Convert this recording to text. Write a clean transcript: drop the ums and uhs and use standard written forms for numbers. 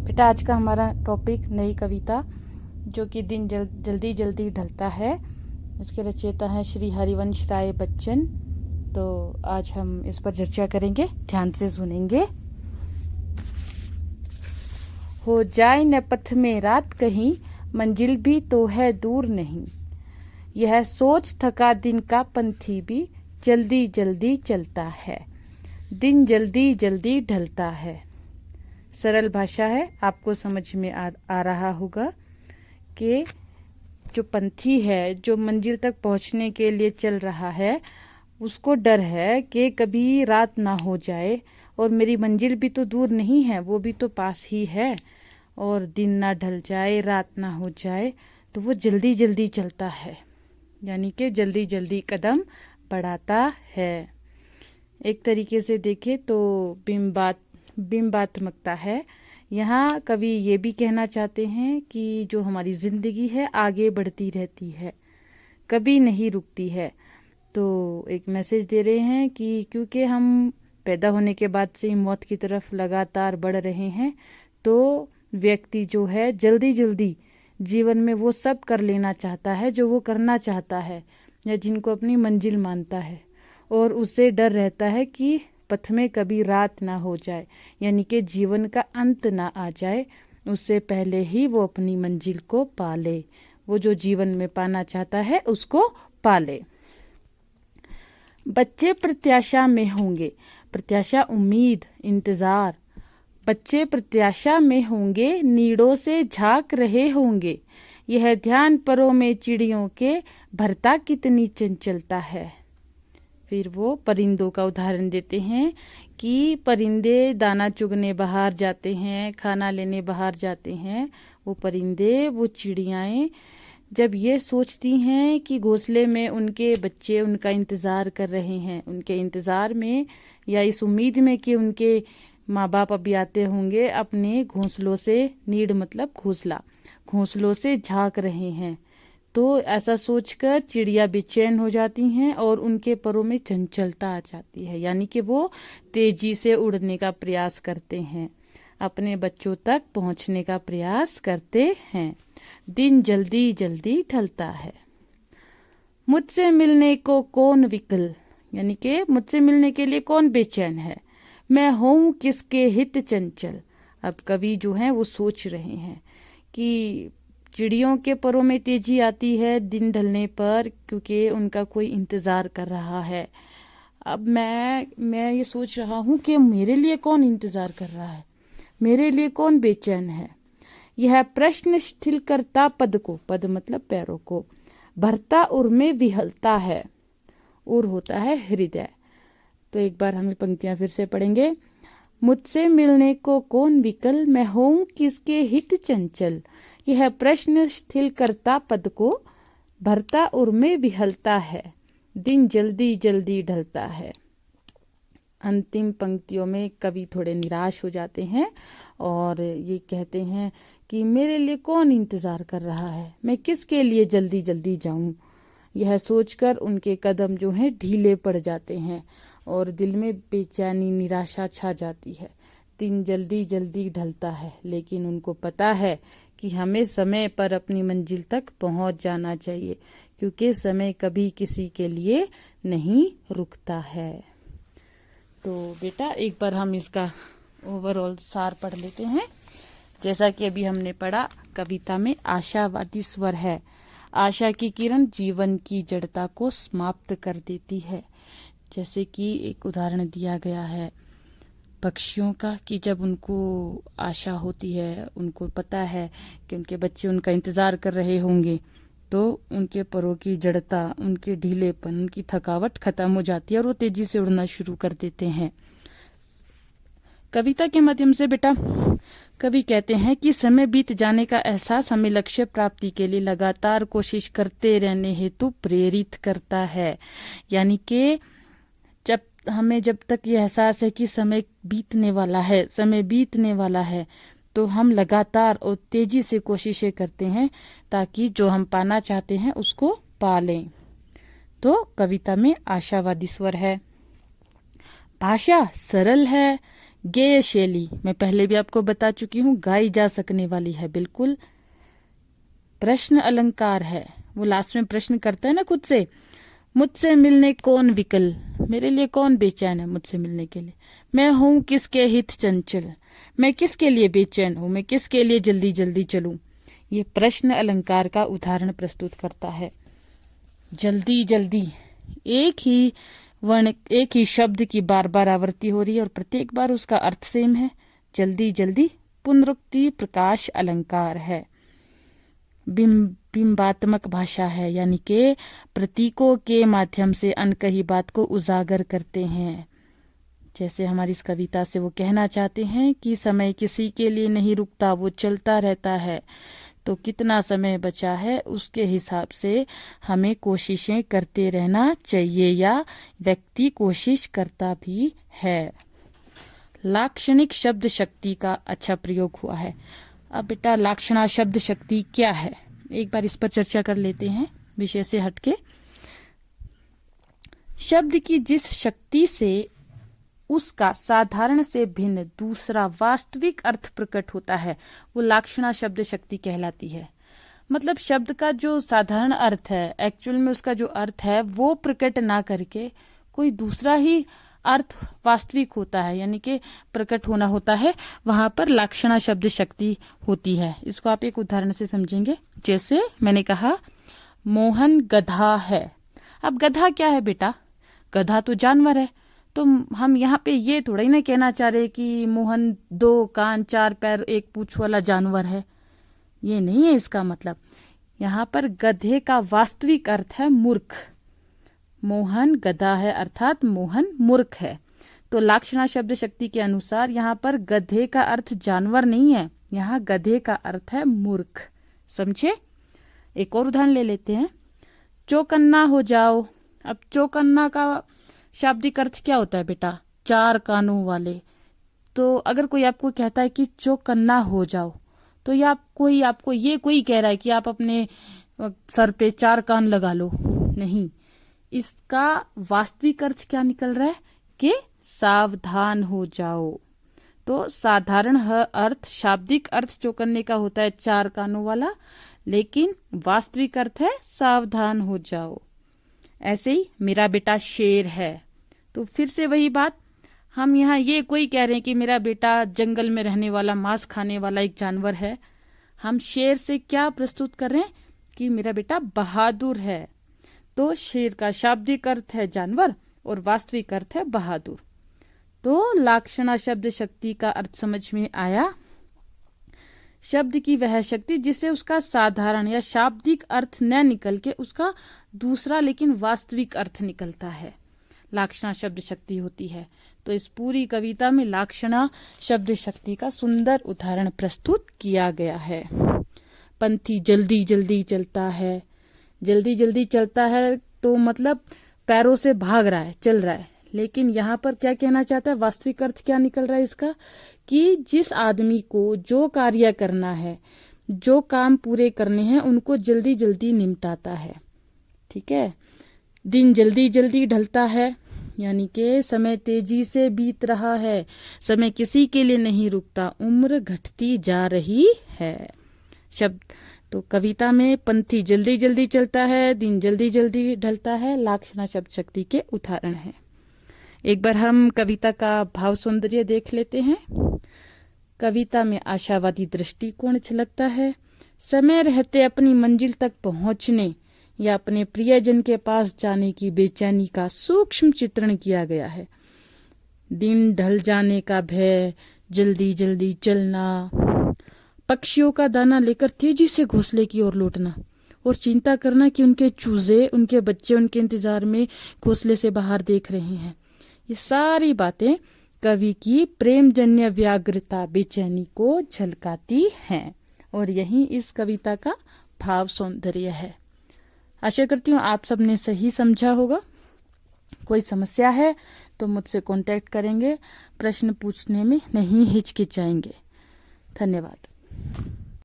बेटा आज का हमारा टॉपिक नई कविता जो कि दिन जल्दी जल्दी ढलता है। इसके रचयिता हैं श्री हरिवंश राय बच्चन। तो आज हम इस पर चर्चा करेंगे, ध्यान से सुनेंगे। हो जाए न पथ में रात कहीं, मंजिल भी तो है दूर नहीं। यह सोच थका दिन का पंथी भी जल्दी जल्दी चलता है। दिन जल्दी जल्दी ढलता है। सरल भाषा है, आपको समझ में आ रहा होगा कि जो पंथी है, जो मंजिल तक पहुंचने के लिए चल रहा है, उसको डर है कि कभी रात ना हो जाए और मेरी मंजिल भी तो दूर नहीं है, वो भी तो पास ही है, और दिन ना ढल जाए, रात ना हो जाए, तो वो जल्दी जल्दी चलता है, यानी कि जल्दी जल्दी कदम बढ़ाता है। एक तरीके से देखें तो बिंबात्मकता है। यहाँ कवि ये भी कहना चाहते हैं कि जो हमारी जिंदगी है आगे बढ़ती रहती है, कभी नहीं रुकती है। तो एक मैसेज दे रहे हैं कि क्योंकि हम पैदा होने के बाद से मौत की तरफ लगातार बढ़ रहे हैं, तो व्यक्ति जो है जल्दी जल्दी जीवन में वो सब कर लेना चाहता है जो वो करना चाहता है या जिनको अपनी मंजिल मानता है, और उससे डर रहता है कि पथ में कभी रात ना हो जाए, यानी कि जीवन का अंत ना आ जाए, उससे पहले ही वो अपनी मंजिल को पाले, वो जो जीवन में पाना चाहता है उसको पाले। बच्चे प्रत्याशा में होंगे, प्रत्याशा उम्मीद इंतजार, बच्चे प्रत्याशा में होंगे, नीड़ों से झांक रहे होंगे, यह ध्यान परों में चिड़ियों के भरता कितनी चंचलता है। फिर वो परिंदों का उदाहरण देते हैं कि परिंदे दाना चुगने बाहर जाते हैं, खाना लेने बाहर जाते हैं। वो परिंदे, वो चिड़ियाएं जब ये सोचती हैं कि घोंसले में उनके बच्चे उनका इंतज़ार कर रहे हैं, उनके इंतज़ार में या इस उम्मीद में कि उनके माँ बाप अभी आते होंगे, अपने घोंसलों से, नीड मतलब घोंसला, घोंसलों से झांक रहे हैं, तो ऐसा सोचकर चिड़िया बेचैन हो जाती हैं और उनके परों में चंचलता आ जाती है, यानी कि वो तेजी से उड़ने का प्रयास करते हैं, अपने बच्चों तक पहुंचने का प्रयास करते हैं। दिन जल्दी जल्दी ढलता है। मुझसे मिलने को कौन विकल, यानी कि मुझसे मिलने के लिए कौन बेचैन है, मैं हूं किसके हित चंचल। अब कवि जो है वो सोच रहे हैं कि चिड़ियों के परों में तेजी आती है दिन ढलने पर, क्योंकि उनका कोई इंतजार कर रहा है। अब मैं ये सोच रहा हूँ कि मेरे लिए कौन इंतजार कर रहा है, मेरे लिए कौन बेचैन है। यह प्रश्न स्थिर करता पद को, पद मतलब पैरों को, भरता उर में विहलता है, उर होता है हृदय। तो एक बार हम पंक्तियां फिर से पढ़ेंगे। मुझसे मिलने को कौन विकल, मैं हूं किसके हित चंचल, यह प्रश्न स्थिर करता पद को, भरता उर में विहलता है, दिन जल्दी जल्दी ढलता है। अंतिम पंक्तियों में कवि थोड़े निराश हो जाते हैं और ये कहते हैं कि मेरे लिए कौन इंतजार कर रहा है, मैं किसके लिए जल्दी जल्दी जाऊं। यह सोचकर उनके कदम जो हैं ढीले पड़ जाते हैं और दिल में बेचैनी, निराशा छा जाती है। दिन जल्दी जल्दी ढलता है, लेकिन उनको पता है कि हमें समय पर अपनी मंजिल तक पहुंच जाना चाहिए, क्योंकि समय कभी किसी के लिए नहीं रुकता है। तो बेटा एक बार हम इसका ओवरऑल सार पढ़ लेते हैं। जैसा कि अभी हमने पढ़ा, कविता में आशावादी स्वर है। आशा की किरण जीवन की जड़ता को समाप्त कर देती है। जैसे कि एक उदाहरण दिया गया है पक्षियों का, कि जब उनको आशा होती है, उनको पता है कि उनके बच्चे उनका इंतजार कर रहे होंगे, तो उनके परों की जड़ता, उनके ढीलेपन, उनकी थकावट खत्म हो जाती है और वो तेजी से उड़ना शुरू कर देते हैं। कविता के माध्यम से बेटा कवि कहते हैं कि समय बीत जाने का एहसास हमें लक्ष्य प्राप्ति के लिए लगातार कोशिश करते रहने हेतु प्रेरित करता है। यानी कि जब तक ये एहसास है कि समय बीतने वाला है, समय बीतने वाला है, तो हम लगातार और तेजी से कोशिशें करते हैं ताकि जो हम पाना चाहते हैं उसको पा लें। तो कविता में आशावादी स्वर है। भाषा सरल है, गेय शैली, मैं पहले भी आपको बता चुकी हूँ, गाई जा सकने वाली है बिल्कुल। प्रश्न अलंकार है, वो लास्ट में प्रश्न करता है ना खुद से, मुझसे मिलने कौन विकल, मेरे लिए कौन बेचैन है मुझसे मिलने के लिए, मैं हूं किसके हित चंचल, मैं किसके लिए बेचैन हूं, मैं किसके लिए जल्दी जल्दी चलूं। ये प्रश्न अलंकार का उदाहरण प्रस्तुत करता है। जल्दी जल्दी, एक ही वर्ण, एक ही शब्द की बार बार आवृत्ति हो रही है और प्रत्येक बार उसका अर्थ सेम है। जल्दी जल्दी पुनरुक्ति प्रकाश अलंकार है। बिंबात्मक भाषा है, यानी कि प्रतीकों के माध्यम से अनकही बात को उजागर करते हैं। जैसे हमारी इस कविता से वो कहना चाहते हैं कि समय किसी के लिए नहीं रुकता, वो चलता रहता है। तो कितना समय बचा है उसके हिसाब से हमें कोशिशें करते रहना चाहिए, या व्यक्ति कोशिश करता भी है। लाक्षणिक शब्द शक्ति का अच्छा प्रयोग हुआ है। अब बेटा लाक्षणा शब्द शक्ति क्या है, एक बार इस पर चर्चा कर लेते हैं विषय से हटके। शब्द की जिस शक्ति से उसका साधारण से भिन्न दूसरा वास्तविक अर्थ प्रकट होता है वो लाक्षणा शब्द शक्ति कहलाती है। मतलब शब्द का जो साधारण अर्थ है, एक्चुअल में उसका जो अर्थ है वो प्रकट ना करके कोई दूसरा ही अर्थ वास्तविक होता है, यानी कि प्रकट होना होता है, वहां पर लाक्षणा शब्द शक्ति होती है। इसको आप एक उदाहरण से समझेंगे। जैसे मैंने कहा मोहन गधा है। अब गधा क्या है बेटा, गधा तो जानवर है। तो हम यहाँ पे ये थोड़ा ही ना कहना चाह रहे कि मोहन 2 कान 4 पैर 1 पूंछ वाला जानवर है, ये नहीं है इसका मतलब। यहाँ पर गधे का वास्तविक अर्थ है मूर्ख। मोहन गधा है अर्थात मोहन मूर्ख है। तो लाक्षणा शब्द शक्ति के अनुसार यहाँ पर गधे का अर्थ जानवर नहीं है, यहाँ गधे का अर्थ है मूर्ख। समझे? एक और उदाहरण ले लेते हैं। चौकन्ना हो जाओ। अब चौकन्ना का शाब्दिक अर्थ क्या होता है बेटा, 4 कानों वाले। तो अगर कोई आपको कहता है कि चौकन्ना हो जाओ, तो या आपको ये कोई कह रहा है कि आप अपने सर पे 4 कान लगा लो, नहीं। इसका वास्तविक अर्थ क्या निकल रहा है कि सावधान हो जाओ। तो साधारण अर्थ, शाब्दिक अर्थ चौकन्ने का होता है 4 कानों वाला, लेकिन वास्तविक अर्थ है सावधान हो जाओ। ऐसे ही मेरा बेटा शेर है। तो फिर से वही बात, हम यहाँ ये कोई कह रहे हैं कि मेरा बेटा जंगल में रहने वाला मांस खाने वाला एक जानवर है। हम शेर से क्या प्रस्तुत कर रहे हैं कि मेरा बेटा बहादुर है। तो शेर का शाब्दिक अर्थ है जानवर और वास्तविक अर्थ है बहादुर। तो लाक्षणा शब्द शक्ति का अर्थ समझ में आया। शब्द की वह शक्ति जिसे उसका साधारण या शाब्दिक अर्थ न निकल के उसका दूसरा लेकिन वास्तविक अर्थ निकलता है, लाक्षणा शब्द शक्ति होती है। तो इस पूरी कविता में लाक्षणा शब्द शक्ति का सुंदर उदाहरण प्रस्तुत किया गया है। पंथी जल्दी जल्दी चलता है। जल्दी जल्दी चलता है तो मतलब पैरों से भाग रहा है, चल रहा है। लेकिन यहाँ पर क्या कहना चाहता है, वास्तविक अर्थ क्या निकल रहा है इसका, कि जिस आदमी को जो कार्य करना है, जो काम पूरे करने हैं, उनको जल्दी जल्दी निपटाता है। ठीक है। दिन जल्दी जल्दी ढलता है, यानी कि समय तेजी से बीत रहा है, समय किसी के लिए नहीं रुकता, उम्र घटती जा रही है। शब्द तो कविता में पंथी जल्दी जल्दी चलता है, दिन जल्दी जल्दी ढलता है, लाक्षणा शब्द शक्ति के उदाहरण है। एक बार हम कविता का भाव सौंदर्य देख लेते हैं। कविता में आशावादी दृष्टिकोण झलकता है। समय रहते अपनी मंजिल तक पहुंचने या अपने प्रियजन के पास जाने की बेचैनी का सूक्ष्म चित्रण किया गया है। दिन ढल जाने का भय, जल्दी जल्दी चलना, पक्षियों का दाना लेकर तेजी से घोंसले की ओर लौटना और चिंता करना कि उनके चूजे, उनके बच्चे उनके इंतजार में घोंसले से बाहर देख रहे हैं। ये सारी बातें कवि की प्रेमजन्य व्याग्रता, बेचैनी को झलकाती हैं और यही इस कविता का भाव सौंदर्य है। आशा करती हूँ आप सबने सही समझा होगा। कोई समस्या है तो मुझसे कांटेक्ट करेंगे, प्रश्न पूछने में नहीं हिचकिचाएंगे। धन्यवाद।